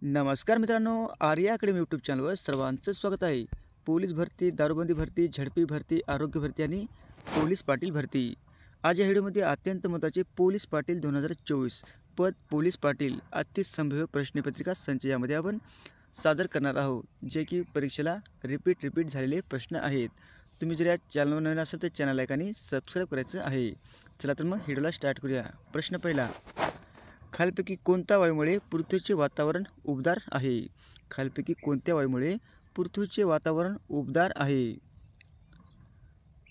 नमस्कार मित्रांनो, Arya academy YouTube चॅनलवर सर्वांचं स्वागत आहे. पोलीस भरती, दारूबंदी भरती, झडपी भरती, आरोग्य भरती आणि पोलीस पाटील भरती. आज या व्हिडिओमध्ये अत्यंत महत्त्वाचे पोलीस पाटील 2024 पद पोलीस पाटील अतिसंभाव्य प्रश्नपत्रिका संच यामध्ये आपण सादर करणार आहोत, जे की परीक्षेला रिपीट झालेले प्रश्न आहेत. तुम्ही जर या चॅनलवर नवीन असाल तर चॅनल लाईक आणि सबस्क्राईब करायचं आहे. चला तर मग व्हिडिओला स्टार्ट करूया. प्रश्न पहिला, खालीलपैकी कोणत्या वायूमुळे पृथ्वीचे वातावरण उबदार आहे? खालीलपैकी कोणत्या वायूमुळे पृथ्वीचे वातावरण उबदार आहे?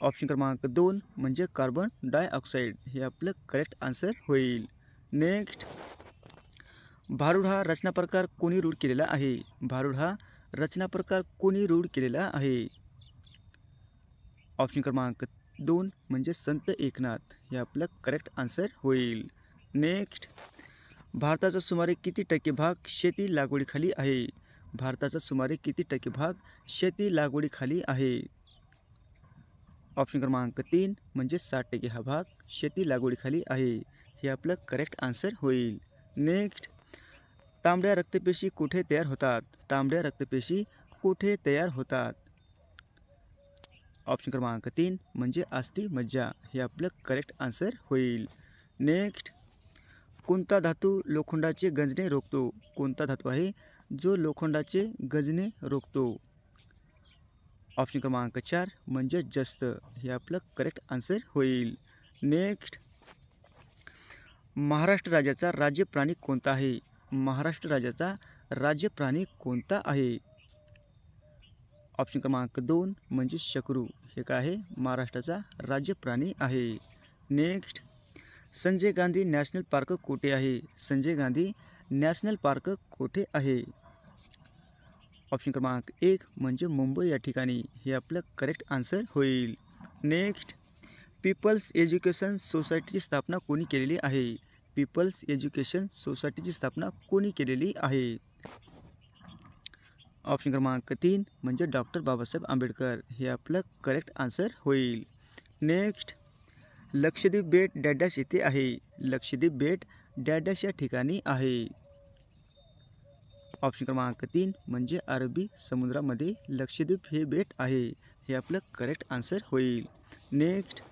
ऑप्शन क्रमांक 2 म्हणजे कार्बन डायऑक्साईड हे आपलं करेक्ट आन्सर होईल. नेक्स्ट, भारूड हा रचना प्रकार कोणी रूढ केलेला आहे? भारूड हा रचना प्रकार कोणी रूढ केलेला आहे? ऑप्शन क्रमांक 2 म्हणजे संत एकनाथ हे आपलं करेक्ट आन्सर होईल. नेक्स्ट, भारताचा सुमारे किती टक्के भाग शेती लागवडीखाली आहे? भारताचा सुमारे किती टक्के भाग शेती लागवडीखाली आहे? ऑप्शन क्रमांक 3 म्हणजे 60% हा भाग शेती लागवडीखाली आहे हे आपलं करेक्ट आन्सर होईल. नेक्स्ट, तांबड्या रक्तपेशी कुठे तयार होतात? तांबड्या रक्तपेशी कुठे तयार होतात? ऑप्शन क्रमांक 3 म्हणजे अस्थिमज्जा हे आपलं करेक्ट आन्सर होईल. नेक्स्ट, कोणता धातू लोखंडाचे गंजणे रोखतो? कोणता धातू आहे जो लोखंडाचे गंजणे रोखतो? ऑप्शन क्रमांक 4 म्हणजे जस्त हे आपलं करेक्ट आन्सर होईल. नेक्स्ट, महाराष्ट्र राज्याचा राज्य प्राणी कोणता आहे? महाराष्ट्र राज्याचा राज्य प्राणी कोणता आहे? ऑप्शन क्रमांक 2 म्हणजे शकरू हे काय आहे? महाराष्ट्राचा राज्य प्राणी आहे. Next, Sanjay Gandhi national park कोठे आहे? संजय गांधी नॅशनल पार्क कोठे आहे? ऑप्शन क्रमांक 1 म्हणजे मुंबई या ठिकाणी हे आपलं करेक्ट आन्सर होईल. नेक्स्ट, पीपल्स एज्युकेशन सोसायटीची स्थापना कोणी केलेली आहे? पीपल्स एज्युकेशन सोसायटीची स्थापना कोणी केलेली आहे? ऑप्शन क्रमांक 3 म्हणजे डॉक्टर बाबासाहेब आंबेडकर हे आपलं करेक्ट आन्सर होईल. नेक्स्ट, लक्षद्वीप बेट डॅडॅश येथे आहे? लक्षद्वीप बेट डॅडॅश या ठिकाणी आहे. ऑप्शन क्रमांक 3 म्हणजे अरबी समुद्रामध्ये लक्षद्वीप हे बेट आहे हे आपलं करेक्ट आन्सर होईल. नेक्स्ट,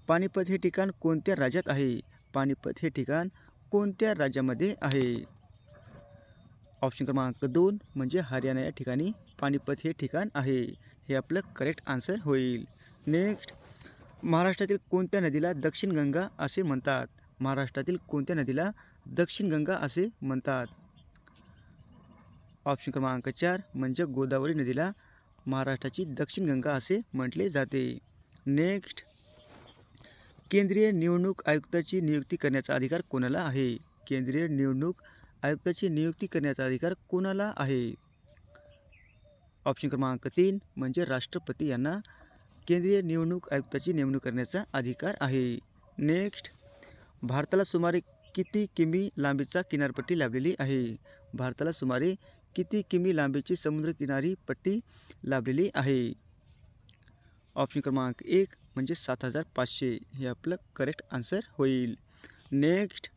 पानिपत हे ठिकाण कोणत्या राज्यात आहे? पानिपत हे ठिकाण कोणत्या राज्यामध्ये आहे? ऑप्शन क्रमांक 2 म्हणजे हरियाणा या ठिकाणी पानिपत हे ठिकाण आहे हे आपलं करेक्ट आन्सर होईल. नेक्स्ट, महाराष्ट्रातील कोणत्या नदीला दक्षिण गंगा असे म्हणतात? महाराष्ट्रातील कोणत्या नदीला दक्षिण गंगा असे म्हणतात? ऑप्शन क्रमांक 4 म्हणजे गोदावरी नदीला महाराष्ट्राची दक्षिण गंगा असे म्हटले जाते. नेक्स्ट, केंद्रीय निवडणूक आयुक्ताची नियुक्ती करण्याचा अधिकार कोणाला आहे? केंद्रीय निवडणूक आयुक्ताची नियुक्ती करण्याचा अधिकार कोणाला आहे? ऑप्शन क्रमांक 3 म्हणजे राष्ट्रपती यांना केंद्रीय निवडणूक आयुक्ताची नेमणूक करण्याचा अधिकार आहे. नेक्स्ट, भारताला सुमारे किती किमी लांबीचा किनारपट्टी लाभलेली आहे? भारताला सुमारे किती किमी लांबीची समुद्रकिनारी पट्टी लाभलेली आहे? ऑप्शन क्रमांक 1 म्हणजे 7500 हे आपलं करेक्ट आन्सर होईल. नेक्स्ट,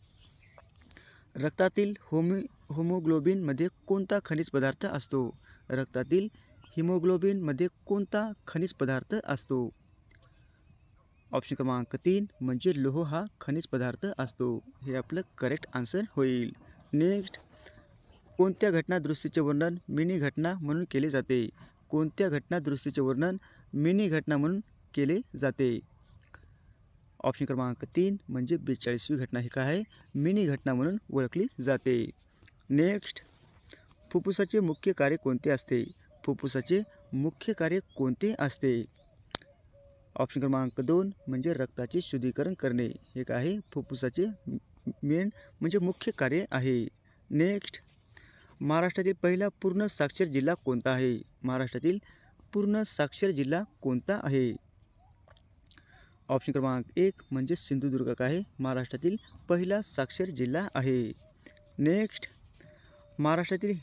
रक्तातील हिमोग्लोबिनमध्ये कोणता खनिज पदार्थ असतो? रक्तातील हिमोग्लोबिनमध्ये कोणता खनिज पदार्थ असतो? ऑप्शन क्रमांक 3 म्हणजे लोह हा खनिज पदार्थ असतो हे आपलं करेक्ट आन्सर होईल. नेक्स्ट, कोणत्या घटना दुरुस्तीचे वर्णन मिनी घटना म्हणून केले जाते? कोणत्या घटना दुरुस्तीचे वर्णन मिनी घटना म्हणून केले जाते? ऑप्शन क्रमांक 3 म्हणजे 42वी घटना ही काय आहे? मिनी घटना म्हणून ओळखली जाते. नेक्स्ट, फुफ्फुसाचे मुख्य कार्य कोणते असते? फुफ्फुसाचे मुख्य कार्य कोणते असते? ऑप्शन क्रमांक 2 म्हणजे रक्ताचे शुद्धीकरण करणे हे काय आहे? फुफ्फुसाचे मेन म्हणजे मुख्य कार्य आहे. नेक्स्ट, महाराष्ट्रातील पहिला पूर्ण साक्षर जिल्हा कोणता आहे? महाराष्ट्रातील पूर्ण साक्षर जिल्हा कोणता आहे? ऑप्शन क्रमांक 1 म्हणजे सिंधुदुर्ग काय आहे? महाराष्ट्रातील पहिला साक्षर जिल्हा आहे. नेक्स्ट, महाराष्ट्रातील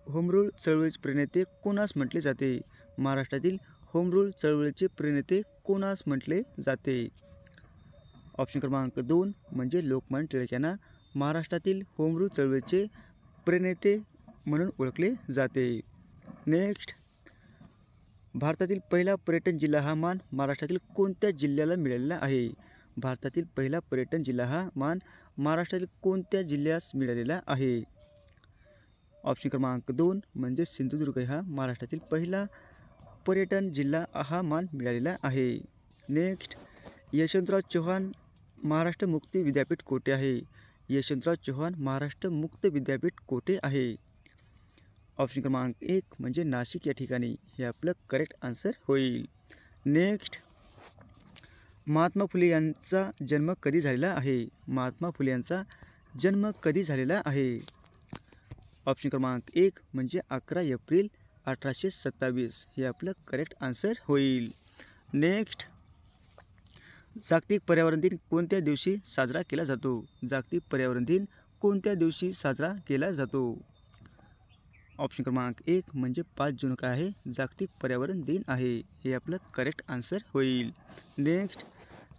होम रूल चळवळीचे प्रणेते कोणास म्हटले जाते? महाराष्ट्रातील होम रूल चळवळीचे प्रणेते कोणास म्हटले जाते? ऑप्शन क्रमांक 2 म्हणजे लोकमान्य टिळक यांना महाराष्ट्रातील होम रूल चळवळीचे प्रणेते म्हणून ओळखले जाते. नेक्स्ट, भारतातील पहिला पर्यटन जिल्हा हा मान महाराष्ट्रातील कोणत्या जिल्ह्याला मिळालेला आहे? भारतातील पहिला पर्यटन जिल्हा हा मान महाराष्ट्रातील कोणत्या जिल्ह्यास मिळालेला आहे? ऑप्शन क्रमांक 2 म्हणजे सिंधुदुर्ग हा महाराष्ट्रातील पहिला पर्यटन जिल्हा हा मान मिळालेला आहे. नेक्स्ट, यशवंतराव चव्हाण महाराष्ट्र मुक्त विद्यापीठ कोठे आहे? यशवंतराव चव्हाण महाराष्ट्र मुक्त विद्यापीठ कोठे आहे? ऑप्शन क्रमांक 1 म्हणजे नाशिक या ठिकाणी. हे आपलं करेक्ट आन्सर होईल. नेक्स्ट, महात्मा फुले यांचा जन्म कधी झालेला आहे? महात्मा फुले यांचा जन्म कधी झालेला आहे? ऑप्शन क्रमांक 1 म्हणजे 11 एप्रिल 1827. हे आपलं करेक्ट आन्सर होईल. नेक्स्ट, जागतिक पर्यावरण दिन कोणत्या दिवशी साजरा केला जातो? जागतिक पर्यावरण दिन कोणत्या दिवशी साजरा केला जातो? ऑप्शन क्रमांक 1 म्हणजे 5 जून काय आहे? जागतिक पर्यावरण दिन आहे. हे आपलं करेक्ट आन्सर होईल. नेक्स्ट,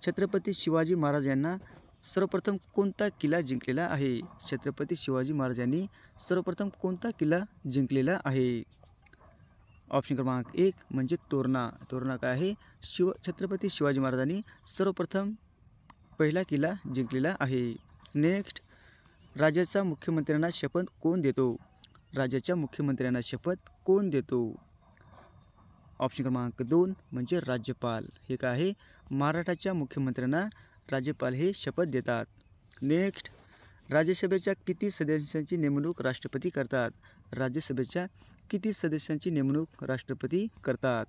छत्रपती शिवाजी महाराज यांना सर्वप्रथम कोणता किल्ला जिंकलेला आहे? छत्रपती शिवाजी महाराजांनी सर्वप्रथम कोणता किल्ला जिंकलेला आहे? ऑप्शन क्रमांक 1 म्हणजे तोरणा. तोरणा काय आहे? छत्रपती शिवाजी महाराजांनी सर्वप्रथम पहिला किल्ला जिंकलेला आहे. नेक्स्ट, राज्याच्या मुख्यमंत्र्यांना शपथ कोण देतो? राज्याच्या मुख्यमंत्र्यांना शपथ कोण देतो? ऑप्शन क्रमांक 2 म्हणजे राज्यपाल. हे काय आहे? महाराष्ट्राच्या मुख्यमंत्र्यांना राज्यपाल हे शपथ देतात. नेक्स्ट, राज्यसभेच्या किती सदस्यांची नेमणूक राष्ट्रपती करतात? राज्यसभेच्या किती सदस्यांची नेमणूक राष्ट्रपती करतात?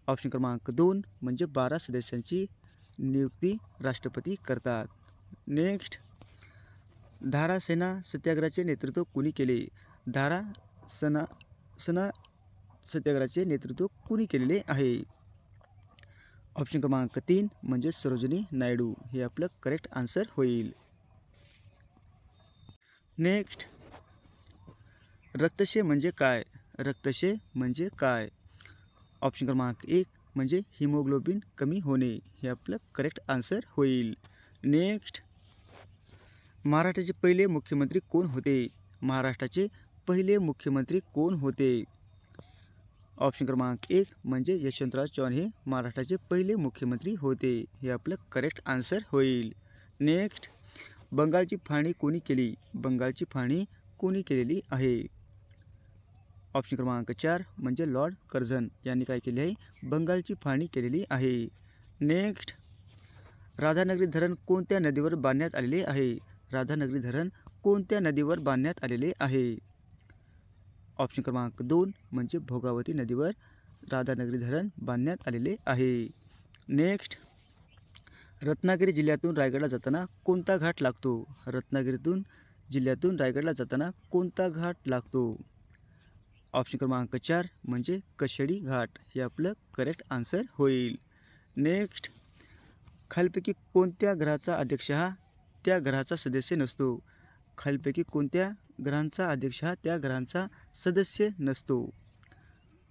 ऑप्शन क्रमांक 2 म्हणजे 12 सदस्यांची नियुक्ती राष्ट्रपती करतात. नेक्स्ट, धारा सेना सत्याग्रहाचे नेतृत्व कुणी केले? धारा सेना सत्याग्रहाचे नेतृत्व कुणी केलेले आहे? ऑप्शन क्रमांक 3 म्हणजे सरोजिनी नायडू. हे आपलं करेक्ट आन्सर होईल. नेक्स्ट, रक्तक्षय म्हणजे काय? रक्तक्षय म्हणजे काय? ऑप्शन क्रमांक 1 म्हणजे हिमोग्लोबिन कमी होणे. हे आपलं करेक्ट आन्सर होईल. नेक्स्ट, महाराष्ट्राचे पहिले मुख्यमंत्री कोण होते? महाराष्ट्राचे पहिले मुख्यमंत्री कोण होते? ऑप्शन क्रमांक 1 म्हणजे यशवंतराव चव्हाण हे महाराष्ट्राचे पहिले मुख्यमंत्री होते. हे आपलं करेक्ट आन्सर होईल. नेक्स्ट, बंगालची फाळणी कोणी केली? बंगालची फाळणी कोणी केलेली आहे? ऑप्शन क्रमांक 4 म्हणजे लॉर्ड कर्झन यांनी काय केले आहे? बंगालची फाळणी केलेली आहे. नेक्स्ट, राधानगरी धरण कोणत्या नदीवर बांधण्यात आलेले आहे? राधानगरी धरण कोणत्या नदीवर बांधण्यात आलेले आहे? ऑप्शन क्रमांक 2 म्हणजे भोगावती नदीवर राधानगरी धरण बांधण्यात आलेले आहे. नेक्स्ट, रत्नागिरी जिल्ह्यातून रायगडला जाताना कोणता घाट लागतो? रत्नागिरीतून जिल्ह्यातून रायगडला जाताना कोणता घाट लागतो? ऑप्शन क्रमांक 4 म्हणजे कशेडी घाट. हे आपलं करेक्ट आन्सर होईल. नेक्स्ट, खालीलपैकी कोणत्या ग्रहाचा अध्यक्ष हा त्या ग्रहाचा सदस्य नसतो? खालीलपैकी कोणत्या ग्रहांचा अध्यक्ष हा त्या ग्रहांचा सदस्य नसतो?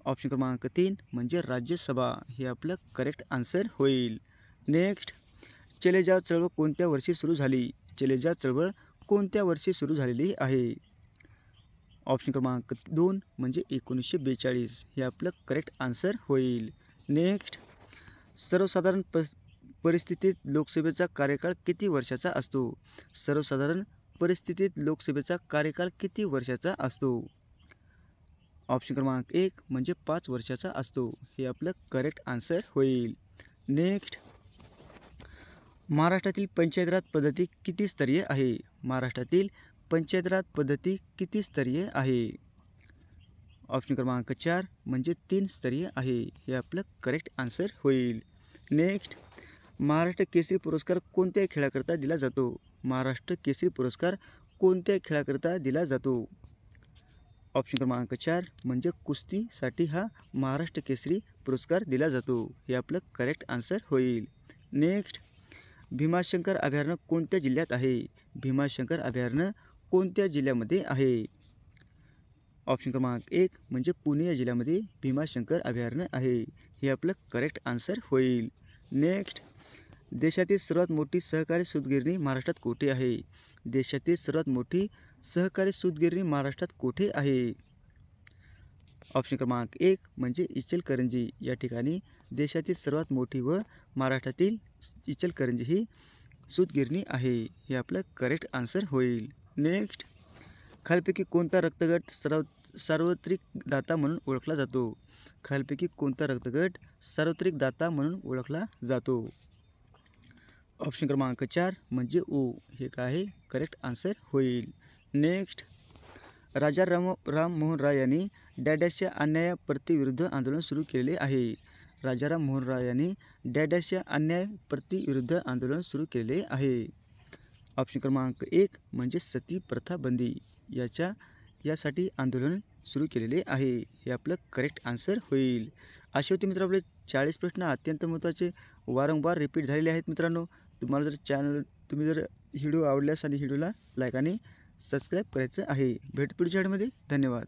ऑप्शन क्रमांक 3 म्हणजे राज्यसभा. हे आपलं करेक्ट आन्सर होईल. नेक्स्ट, चले जाव चळवळ कोणत्या वर्षी सुरू झाली? चले जाव चळवळ कोणत्या वर्षी सुरू झालेली आहे? ऑप्शन क्रमांक 2 म्हणजे 1942. हे आपलं करेक्ट आन्सर होईल. नेक्स्ट, सर्वसाधारण परिस्थितीत लोकसभेचा कार्यकाळ किती वर्षाचा असतो? सर्वसाधारण परिस्थितीत लोकसभेचा कार्यकाळ किती वर्षाचा असतो? ऑप्शन क्रमांक 1 म्हणजे 5 वर्षाचा असतो. हे आपलं करेक्ट आन्सर होईल. नेक्स्ट, महाराष्ट्रातील पंचायत राज पद्धती किती स्तरीय आहे? महाराष्ट्रातील पंचायत राज पद्धती किती स्तरीय आहे? ऑप्शन क्रमांक 4 म्हणजे 3 स्तरीय आहे. हे आपलं करेक्ट आन्सर होईल. नेक्स्ट, महाराष्ट्र केसरी पुरस्कार कोणत्या खेळाकरता दिला जातो? महाराष्ट्र केसरी पुरस्कार कोणत्या खेळाकरता दिला जातो? ऑप्शन क्रमांक 4 म्हणजे कुस्तीसाठी हा महाराष्ट्र केसरी पुरस्कार दिला जातो. हे आपलं करेक्ट आन्सर होईल. नेक्स्ट, भीमाशंकर अभयारण्य कोणत्या जिल्ह्यात आहे? भीमाशंकर अभयारण्य कोणत्या जिल्ह्यामध्ये आहे? ऑप्शन क्रमांक 1 म्हणजे पुणे या जिल्ह्यामध्ये भीमाशंकर अभयारण्य आहे. हे आपलं करेक्ट आन्सर होईल. नेक्स्ट, देशातील सर्वात मोठी सहकारी सूतगिरणी महाराष्ट्रात कोठे आहे? देशातील सर्वात मोठी सहकारी सूतगिरणी महाराष्ट्रात कुठे आहे? ऑप्शन क्रमांक 1 म्हणजे इचलकरंजी. या ठिकाणी देशातील सर्वात मोठी व महाराष्ट्रातील इचलकरंजी ही सूतगिरणी आहे. हे आपलं करेक्ट आन्सर होईल. नेक्स्ट, खालीलपैकी कोणता रक्तगट सार्वत्रिक दाता म्हणून ओळखला जातो? खालीलपैकी कोणता रक्तगट सार्वत्रिक दाता म्हणून ओळखला जातो? ऑप्शन क्रमांक 4 म्हणजे ओ. हे काय आहे? करेक्ट आन्सर होईल. नेक्स्ट, राजा राममोहन राय यांनी डॅडॅशच्या अन्याय प्रतिविरुद्ध आंदोलन सुरू केलेले आहे. राजाराम मोहन राय यांनी डॅडॅशच्या अन्याय प्रतिविरुद्ध आंदोलन सुरू केले आहे. ऑप्शन क्रमांक 1 म्हणजे सती प्रथा बंदी यासाठी आंदोलन सुरू केलेले आहे. हे आपलं करेक्ट आन्सर होईल. असे होते मित्र आपले 40 प्रश्न अत्यंत महत्त्वाचे, वारंवार रिपीट झालेले आहेत. मित्रांनो, तुम्हाला तुम्ही जर व्हिडिओ आवडल्यास आणि व्हिडिओला लाईक आणि सबस्क्राईब करायचं आहे. भेट पुढच्या व्हिडिओमध्ये. धन्यवाद.